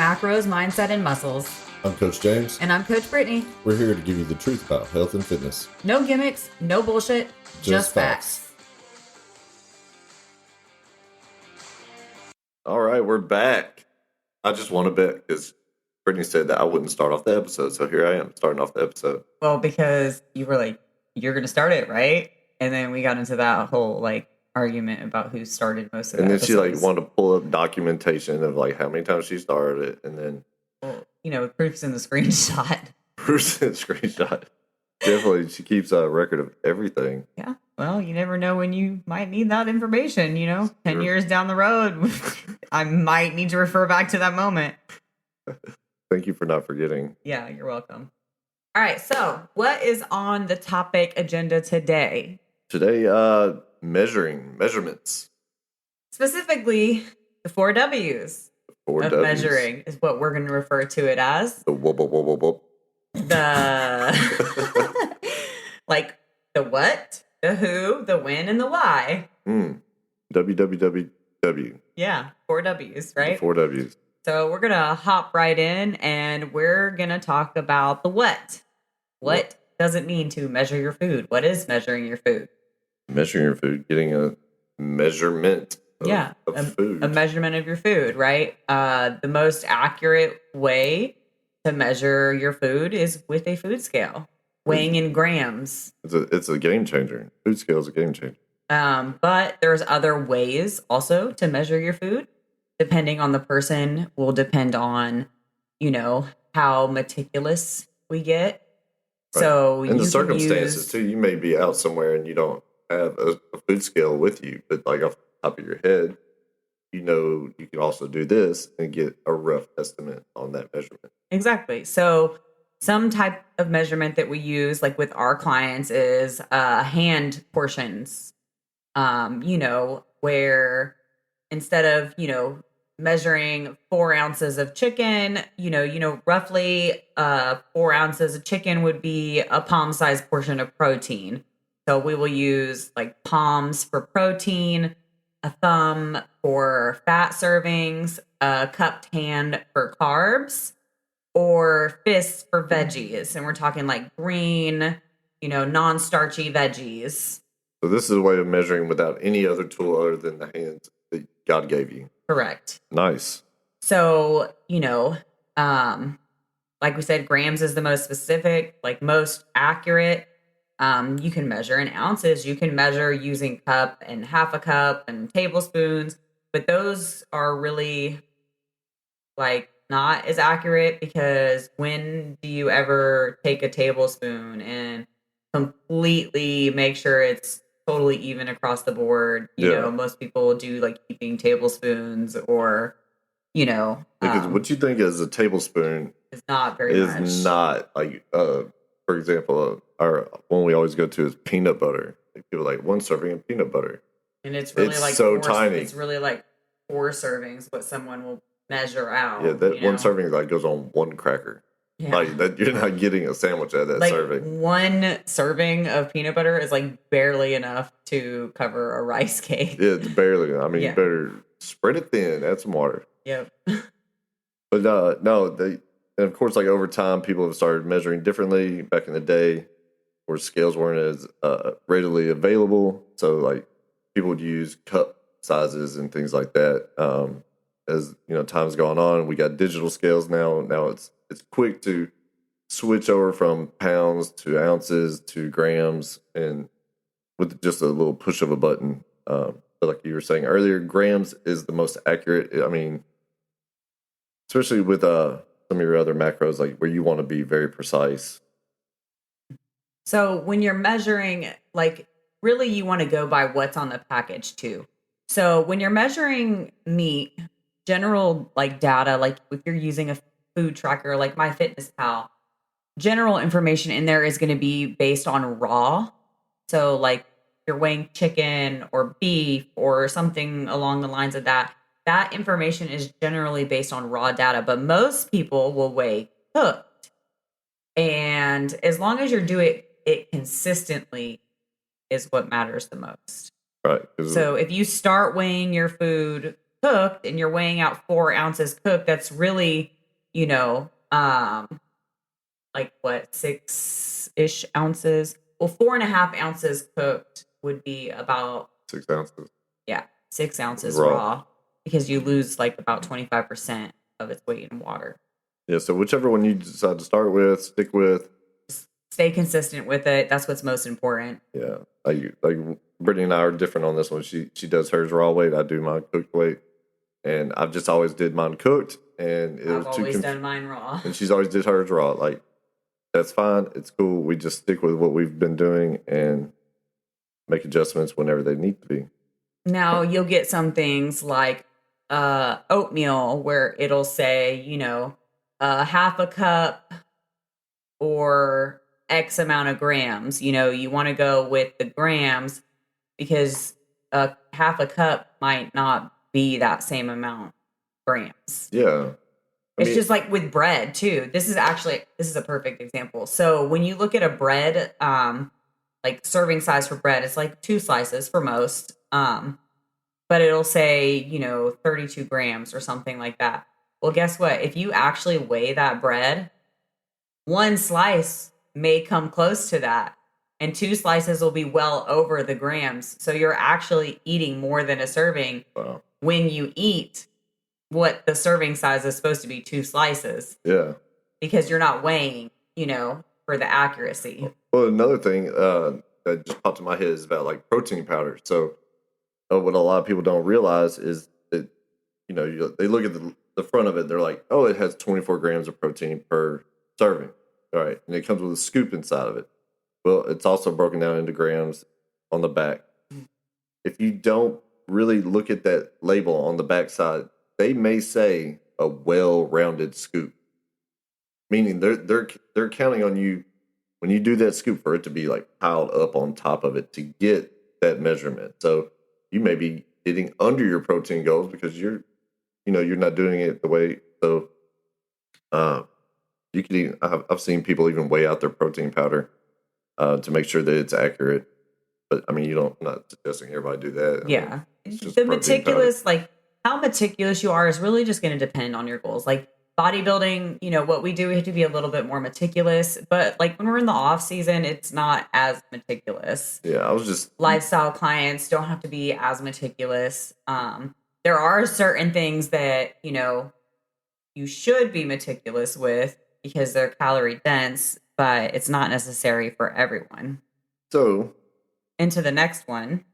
Macros, Mindset, and Muscles. I'm Coach James. And I'm Coach Brittany. We're here to give you the truth about health and fitness. No gimmicks, no bullshit, just facts. All right, we're back. I just want to bet because Brittany said that I wouldn't start off the episode, so here I am starting off the episode. Well, because you were like, you're going to start it, right? And then we got into that whole argument about who started most of the episodes. And then she wanted to pull up documentation of how many times she started it, and then proof's in the screenshot. Proof's in the screenshot. Definitely, she keeps a record of everything. Yeah. Well, you never know when you might need that information. 10 years down the road, I might need to refer back to that moment. Thank you for not forgetting. Yeah, you're welcome. All right. So, what is on the topic agenda today? Today, measurements. Specifically, the 4 W's of measuring is what we're going to refer to it as. The whoop, whoop, whoop, whoop, whoop. The the what, the who, the when, and the why. WWWW. Yeah, 4 W's, right? The 4 W's. So we're going to hop right in and we're going to talk about the what. What does it mean to measure your food? What is measuring your food? Measuring your food, getting a measurement of food. A measurement of your food, right? The most accurate way to measure your food is with a food scale, weighing in grams. It's a game changer. Food scale is a game changer. But there's other ways also to measure your food. Depending on the person, will depend on, how meticulous we get. Right. So and the circumstances too. You may be out somewhere and you don't have a food scale with you, but off the top of your head, you can also do this and get a rough estimate on that measurement. Exactly. So some type of measurement that we use, with our clients, is hand portions. Where instead of measuring 4 ounces of chicken, roughly 4 ounces of chicken would be a palm-sized portion of protein. So we will use palms for protein, a thumb for fat servings, a cupped hand for carbs, or fists for veggies. And we're talking green, non-starchy veggies. So this is a way of measuring without any other tool other than the hands that God gave you. Correct. Nice. So, like we said, grams is the most specific, most accurate. You can measure in ounces. You can measure using cup and half a cup and tablespoons, but those are really not as accurate, because when do you ever take a tablespoon and completely make sure it's totally even across the board? Most people do keeping tablespoons, or because what you think is a tablespoon is not very much. Is not for example, our one we always go to is peanut butter. People one serving of peanut butter, and it's really so tiny. It's really 4 servings what someone will measure out. Yeah, that one serving goes on one cracker. Yeah. That you're not getting a sandwich out of that serving. One serving of peanut butter is barely enough to cover a rice cake. Yeah, it's barely. I mean, You better spread it thin, add some water. Yep. But no, and of course, over time, people have started measuring differently. Back in the day, where scales weren't as readily available, so people would use cup sizes and things like that. As time's gone on, we got digital scales now. Now it's quick to switch over from pounds to ounces to grams, and with just a little push of a button. But like you were saying earlier, grams is the most accurate. I mean, especially with some of your other macros, where you want to be very precise. So when you're measuring, really you want to go by what's on the package too. So when you're measuring meat, general data, if you're using a food tracker like MyFitnessPal, general information in there is going to be based on raw. So you're weighing chicken or beef or something along the lines of that. That information is generally based on raw data, but most people will weigh cooked. And as long as you're doing it consistently is what matters the most. Right. So if you start weighing your food cooked and you're weighing out 4 ounces cooked, that's really you know, like what, 6-ish ounces. Well, 4.5 ounces cooked would be about, 6 ounces 6 ounces raw. raw, because you lose like about 25% of its weight in water. Yeah, so whichever one you decide to start with, stick with. Stay consistent with it. That's what's most important. Yeah, like Brittany and I are different on this one. She does hers raw weight. I do mine cooked weight, and I've just always did mine cooked, and it I've was too always done mine raw. and she's always did hers raw. Like that's fine. It's cool. We just stick with what we've been doing and make adjustments whenever they need to be. Now you'll get some things like oatmeal where it'll say, half a cup or X amount of grams. You want to go with the grams because half a cup might not be that same amount grams. Yeah. It's just like with bread too. This is a perfect example. So when you look at a bread, like serving size for bread, it's like 2 slices for most. But it'll say, 32 grams or something like that. Well, guess what? If you actually weigh that bread, 1 slice may come close to that, and 2 slices will be well over the grams. So you're actually eating more than a serving when you eat what the serving size is supposed to be, 2 slices. Yeah. Because you're not weighing, for the accuracy. Well, another thing that just popped in my head is about like protein powder. So what a lot of people don't realize is that, they look at the front of it. They're like, oh, it has 24 grams of protein per serving. All right. And it comes with a scoop inside of it. Well, it's also broken down into grams on the back. If you don't really look at that label on the back side, they may say a well-rounded scoop, meaning they're counting on you when you do that scoop for it to be like piled up on top of it to get that measurement. So you may be getting under your protein goals because you're not doing it the way. So you could even, I've seen people even weigh out their protein powder to make sure that it's accurate. But I mean, I'm not suggesting everybody do that. Yeah. It's just The protein meticulous, powder. like how meticulous you are is really just going to depend on your goals. Like bodybuilding, what we do, we have to be a little bit more meticulous. But like when we're in the off season, it's not as meticulous. Yeah, I was just Lifestyle clients don't have to be as meticulous. There are certain things that, you should be meticulous with because they're calorie dense, but it's not necessary for everyone. so Into the next one.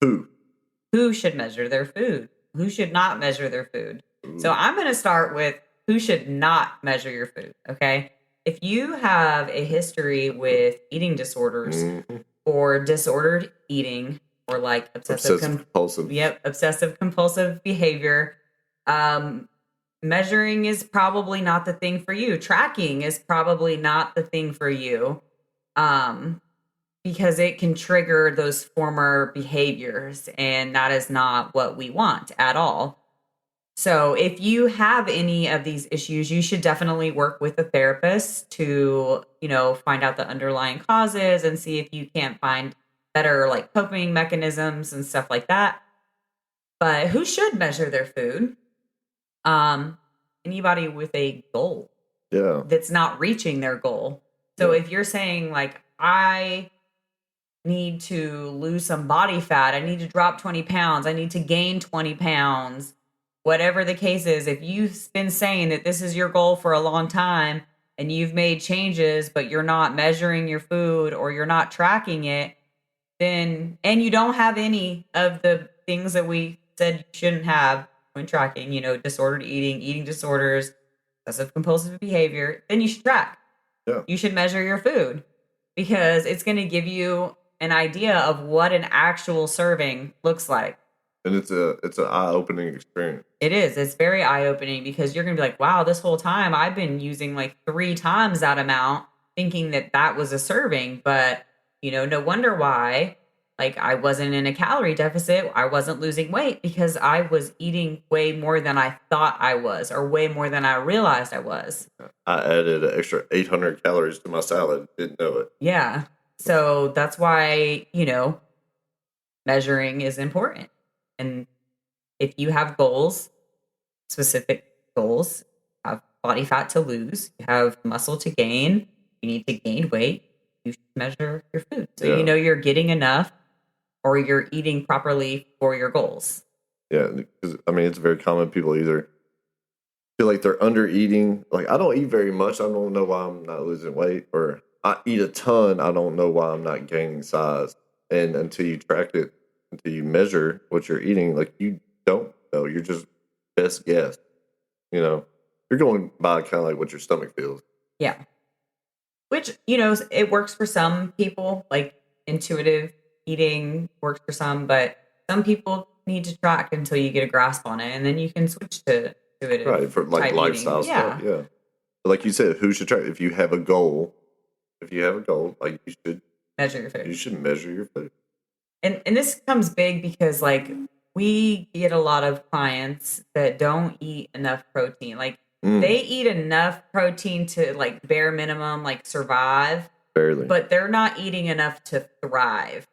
who Should measure their food? Who should not measure their food? Ooh. So I'm going to start with who should not measure your food. Okay. If you have a history with eating disorders or disordered eating or like obsessive compulsive. Yep. Obsessive compulsive behavior. Measuring is probably not the thing for you. Tracking is probably not the thing for you. Because it can trigger those former behaviors, and that is not what we want at all. So if you have any of these issues, you should definitely work with a therapist to, find out the underlying causes and see if you can't find better like coping mechanisms and stuff like that. But who should measure their food? Anybody with a goal. Yeah. That's not reaching their goal. So if you're saying like, I need to lose some body fat, I need to drop 20 pounds, I need to gain 20 pounds, whatever the case is, if you've been saying that this is your goal for a long time and you've made changes, but you're not measuring your food or you're not tracking it, then, and you don't have any of the things that we said you shouldn't have when tracking, disordered eating disorders, obsessive compulsive behavior, then you should track. Yeah. You should measure your food because it's going to give you an idea of what an actual serving looks like. And it's an eye-opening experience. It is. It's very eye-opening because you're going to be like, wow, this whole time I've been using like 3 times that amount thinking that was a serving. But, no wonder why, like I wasn't in a calorie deficit. I wasn't losing weight because I was eating way more than I thought I was or way more than I realized I was. I added an extra 800 calories to my salad. Didn't know it. Yeah. So that's why, measuring is important. And if you have goals, specific goals, have body fat to lose, you have muscle to gain, you need to gain weight, you should measure your food. So you Yeah. know you're getting enough or you're eating properly for your goals. Yeah, because I mean, it's very common. People either feel like they're under eating. Like, I don't eat very much. I don't know why I'm not losing weight, or I eat a ton. I don't know why I'm not gaining size. And until you track it, until you measure what you're eating, like, you don't know. You're just best guess. You know, you're going by kind of like what your stomach feels. Yeah. Which, you know, it works for some people, like intuitive eating works for some, but some people need to track until you get a grasp on it, and then you can switch to intuitive Right, for like type lifestyle eating. stuff. Yeah. But like you said, who should track? If you have a goal, like, Measure your food. you should measure your food. And this comes big because like we get a lot of clients that don't eat enough protein. Like they eat enough protein to like bare minimum, like survive, Barely. but they're not eating enough to thrive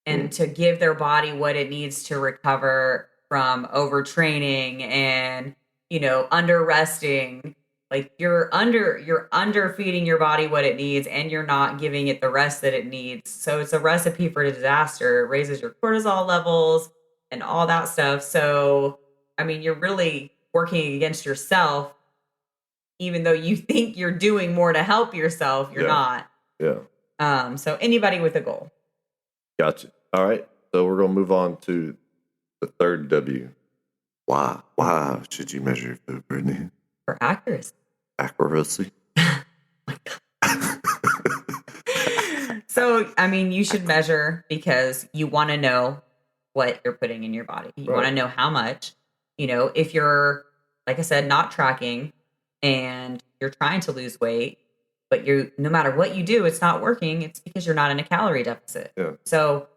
and to give their body what it needs to recover from overtraining and, you know, under resting. Like you're under feeding your body what it needs and you're not giving it the rest that it needs. So it's a recipe for disaster. It raises your cortisol levels and all that stuff. So I mean, you're really working against yourself, even though you think you're doing more to help yourself, you're not. Yeah. So anybody with a goal. Gotcha. All right. So we're going to move on to the third W. Why? Why should you measure your food, Brittany? For accuracy. Accuracy. So, I mean, you should measure because you want to know what you're putting in your body. You want to know how much. You know, if you're, like I said, not tracking and you're trying to lose weight, but no matter what you do, it's not working. It's because you're not in a calorie deficit. Yeah. So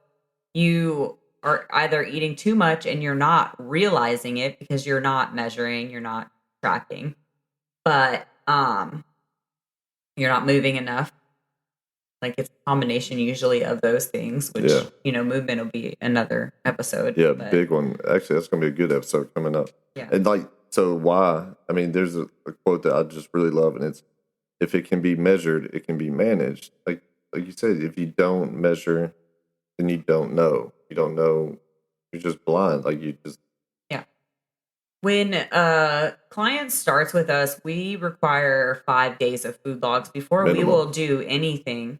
you are either eating too much and you're not realizing it because you're not measuring, you're not tracking, but you're not moving enough. Like it's a combination usually of those things, which, you know, movement will be another episode. Yeah, big one. Actually, that's going to be a good episode coming up. Yeah. And like, so why? I mean, there's a quote that I just really love, and it's, if it can be measured, it can be managed. Like you said, if you don't measure, then you don't know. You don't know. You're just blind. Like you just. Yeah. When a client starts with us, we require 5 days of food logs before we will do anything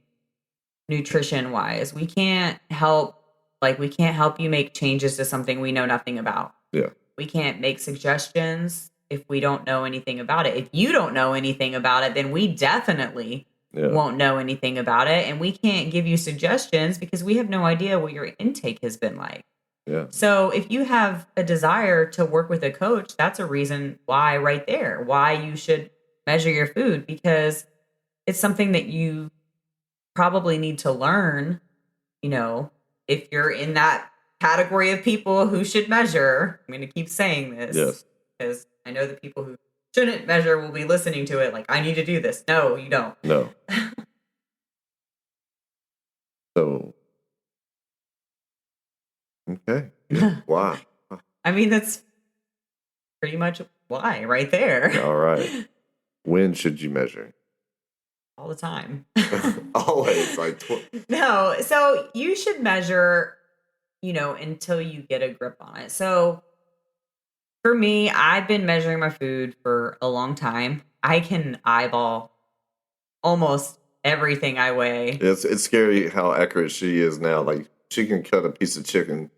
nutrition wise. We can't help you make changes to something we know nothing about. Yeah. We can't make suggestions if we don't know anything about it. If you don't know anything about it, then we definitely won't know anything about it. And we can't give you suggestions because we have no idea what your intake has been like. Yeah. So if you have a desire to work with a coach, that's a reason why right there, why you should measure your food, because it's something that you probably need to learn, you know, if you're in that category of people who should measure. I'm going to keep saying this because I know the people who shouldn't measure will be listening to it like, I need to do this. No, you don't. No. So, okay. Yeah. Why? I mean, that's pretty much why right there. All right. When should you measure? All the time. Always. No. So you should measure, you know, until you get a grip on it. So for me, I've been measuring my food for a long time. I can eyeball almost everything I weigh. It's scary how accurate she is now. Like, she can cut a piece of chicken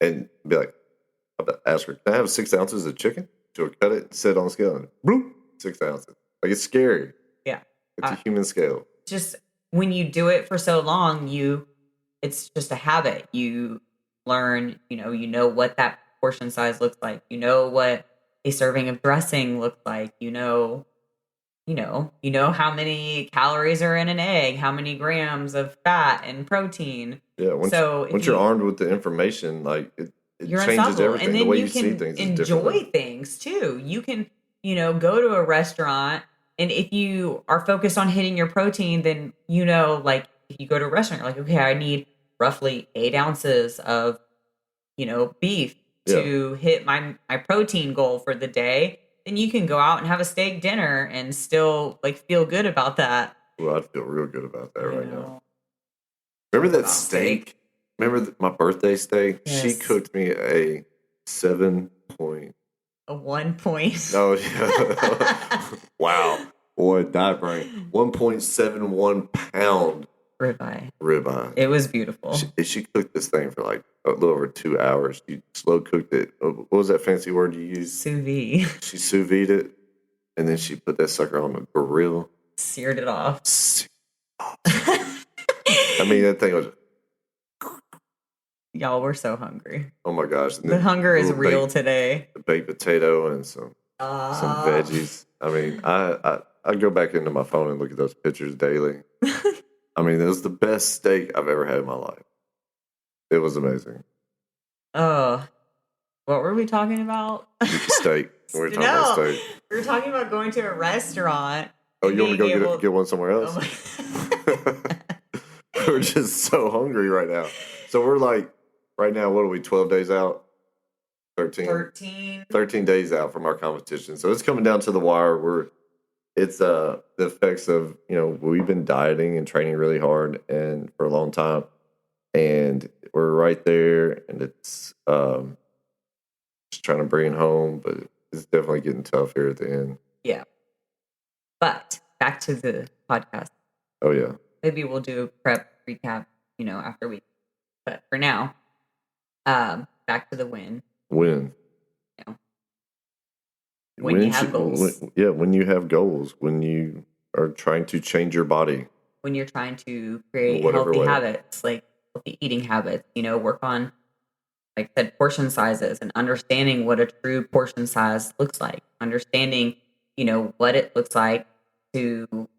and be like, I'll ask her, can I have 6 ounces of chicken? She'll cut it, sit on the scale, and bloop, 6 ounces. Like, it's scary. Yeah. It's a human scale. Just when you do it for so long, it's just a habit. You learn, you know what that portion size looks like. You know what a serving of dressing looks like. You know how many calories are in an egg, how many grams of fat and protein. Yeah. Once you're armed with the information, like it changes everything. And then the way you see can things is enjoy things too. You can, go to a restaurant, and if you are focused on hitting your protein, then like if you go to a restaurant, you're like, okay, I need roughly 8 ounces of, beef to hit my protein goal for the day. then you can go out and have a steak dinner and still like feel good about that. Well, I'd feel real good about that right now. know. Remember that About steak? Remember my birthday steak? She Yes. cooked me a 7 point. A 1 point. Oh, yeah. Wow. Boy, that brain. 1.71 pound Ribeye. ribeye. It was beautiful. She cooked this thing for like a little over 2 hours. She slow cooked it. What was that fancy word you used? Sous vide. She sous vide it, and then she put that sucker on the grill. Seared it off. I mean, that thing was, Y'all, we're so hungry. oh my gosh. And The then hunger is little real today. a baked potato and some veggies. I mean, I go back into my phone and look at those pictures daily. I mean, it was the best steak I've ever had in my life. It was amazing. Oh, what were we talking about? Steak. We were talking about steak. We were talking about going to a restaurant. Oh, you want me to being go able- get one somewhere else? Oh We're just so hungry right now. So we're like, right now, what are we, 12 days out? 13 days out from our competition. So it's coming down to the wire. It's the effects of, we've been dieting and training really hard and for a long time. And we're right there, and it's just trying to bring it home, but it's definitely getting tough here at the end. Yeah. But back to the podcast. Oh, yeah. Maybe we'll do a prep recap, after we. But for now, back to the win. Win. When you have goals. When you have goals, when you are trying to change your body. When you're trying to create Whatever healthy way. habits, like healthy eating habits, work on, like I said, portion sizes and understanding what a true portion size looks like. Understanding, what it looks like to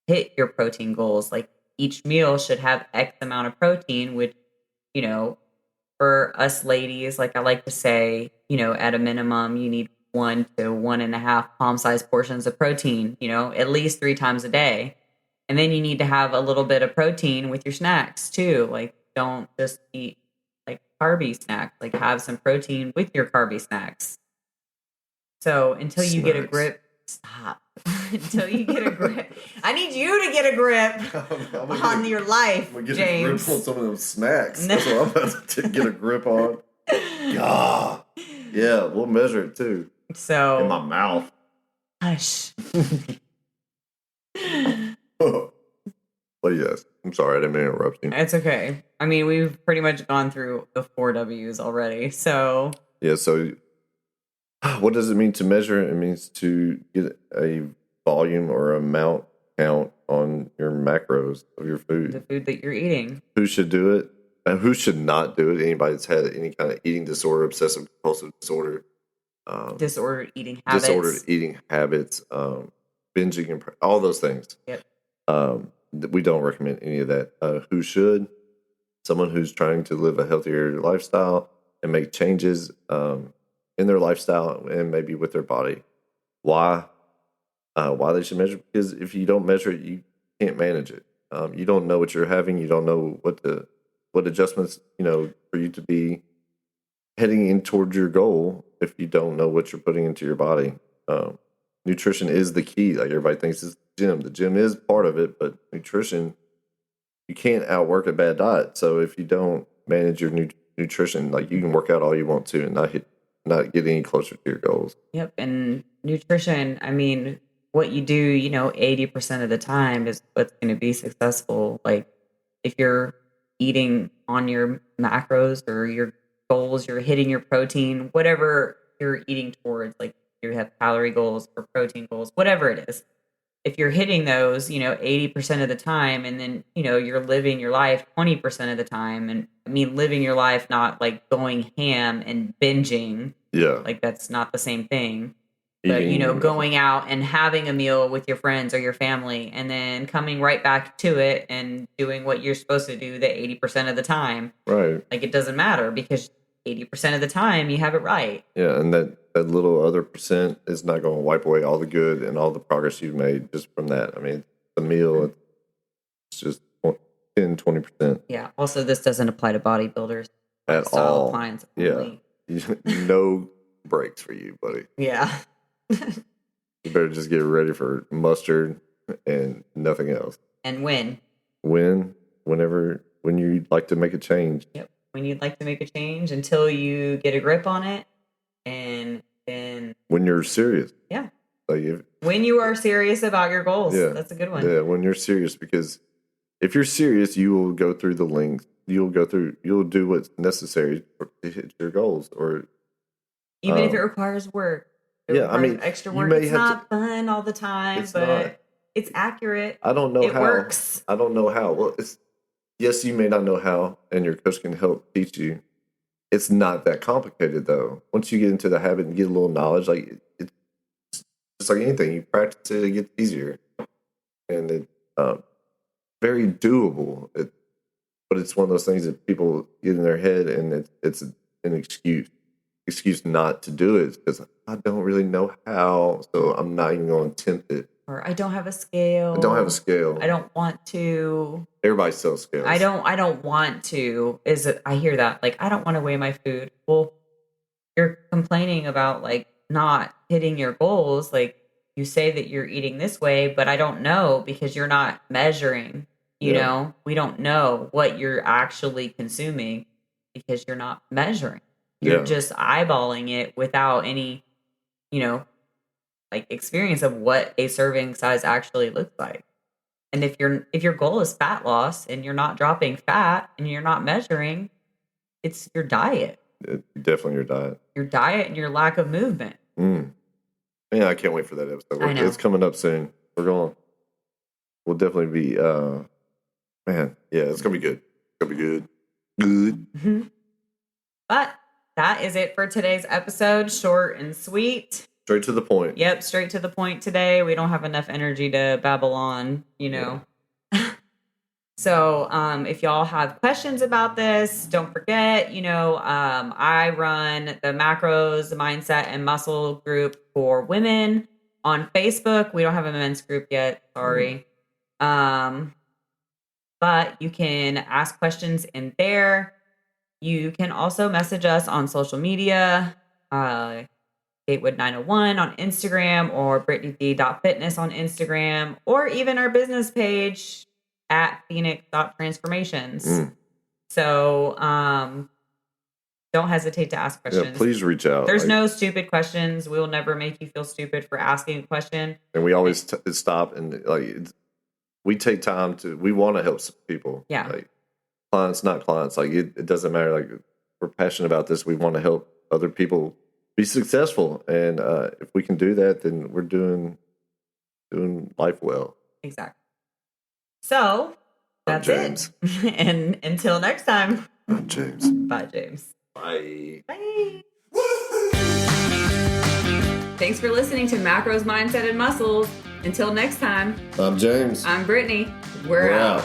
hit your protein goals. Like each meal should have X amount of protein, which, for us ladies, like I like to say, at a minimum, you need 1 to 1.5 palm-sized portions of protein, at least 3 times a day. And then you need to have a little bit of protein with your snacks too. Like don't just eat like carby snacks, like have some protein with your carby snacks. So until you get a grip, stop. Until you get a grip. I need you to get a grip on your life, I'm get James. a grip on some of those snacks. That's what I'm about to get a grip on. God. Yeah, we'll measure it too. So in my mouth. Hush. But yes, I'm sorry, I didn't mean to interrupt you. It's okay. I mean, we've pretty much gone through the 4 W's already. So Yeah, so what does it mean to measure? It means to get a volume or amount count on your macros of your the food. food that you're eating. Who should do it and who should not do it? Anybody that's had any kind of eating disorder, obsessive compulsive disorder, Disordered eating habits. disordered eating habits, binging, and all those things. Yep. We don't recommend any of that. Who should? Someone who's trying to live a healthier lifestyle and make changes in their lifestyle and maybe with their body. Why? Why they should measure? Because if you don't measure it, you can't manage it. You don't know what you're having. You don't know what adjustments for you to be heading in towards your goal if you don't know what you're putting into your body. Nutrition is the key. Like everybody thinks it's the gym. The gym is part of it, but nutrition, you can't outwork a bad diet. So if you don't manage your nutrition, like you can work out all you want to and not get any closer to your goals. Yep. And nutrition, I mean, what you do, 80% of the time is what's going to be successful. Like if you're eating on your macros or your goals, you're hitting your protein, whatever you're eating towards, like you have calorie goals or protein goals, whatever it is. If you're hitting those, 80% of the time, and then, you're living your life 20% of the time. And I mean, living your life, not like going ham and binging. Yeah. Like that's not the same thing. But, Eating- going out and having a meal with your friends or your family and then coming right back to it and doing what you're supposed to do the 80% of the time. Right. Like it doesn't matter because 80% of the time you have it right. Yeah, and that little other percent is not going to wipe away all the good and all the progress you've made just from that. I mean, the meal, it's just 10, 20%. Yeah. Also, this doesn't apply to bodybuilders. At Style all. clients Yeah. only. No breaks for you, buddy. Yeah. You better just get ready for mustard and nothing else. And when When you like to make a change. Yep. When you'd like to make a change until you get a grip on it. And then When you're serious. Yeah. Like when you are serious about your goals. Yeah. That's a good one. Yeah, when you're serious, because if you're serious, you will go through the length. You'll do what's necessary to hit your goals. Or even if it requires work. It requires extra work. It's not fun all the time, but it's accurate. I don't know how. It works. I don't know how. Well, yes, you may not know how, and your coach can help teach you. It's not that complicated, though. Once you get into the habit and get a little knowledge, like it's just like anything, you practice it, it gets easier, and it's very doable. But it's one of those things that people get in their head, and it's an excuse not to do it because I don't really know how, so I'm not even going to attempt it. Or I don't have a scale. I don't have a scale. I don't want to. Everybody sells scales. I don't want to. I hear that. Like, I don't want to weigh my food. Well, you're complaining about like not hitting your goals. Like, you say that you're eating this way, but I don't know because you're not measuring. You know, we don't know what you're actually consuming because you're not measuring. You're just eyeballing it without any, like experience of what a serving size actually looks like. And if your goal is fat loss and you're not dropping fat and you're not measuring, it's your diet. Definitely your diet. Your diet and your lack of movement. Yeah, I can't wait for that episode. I know. It's coming up soon. We'll definitely be it's gonna be good. It's gonna be good. Good. Mm-hmm. But that is it for today's episode. Short and sweet. Straight to the point. Yep, straight to the point today. We don't have enough energy to babble on, Yeah. So if y'all have questions about this, don't forget, I run the Macros, Mindset, and Muscle group for women on Facebook. We don't have a men's group yet. Sorry. But you can ask questions in there. You can also message us on social media, Gatewood901 on Instagram, or brittany.fitness on Instagram, or even our business page at phoenix.transformations. So don't hesitate to ask questions. Yeah, please reach out. There's no stupid questions. We will never make you feel stupid for asking a question. And we always stop and we take time we want to help people. Yeah. Like clients, not clients. Like it doesn't matter. Like we're passionate about this. We want to help other people be successful. And if we can do that, then we're doing life well. Exactly. So that's it. And until next time. I'm James. Bye, James. Bye. Bye. Thanks for listening to Macros, Mindset, and Muscles. Until next time. I'm James. I'm Brittany. We're out.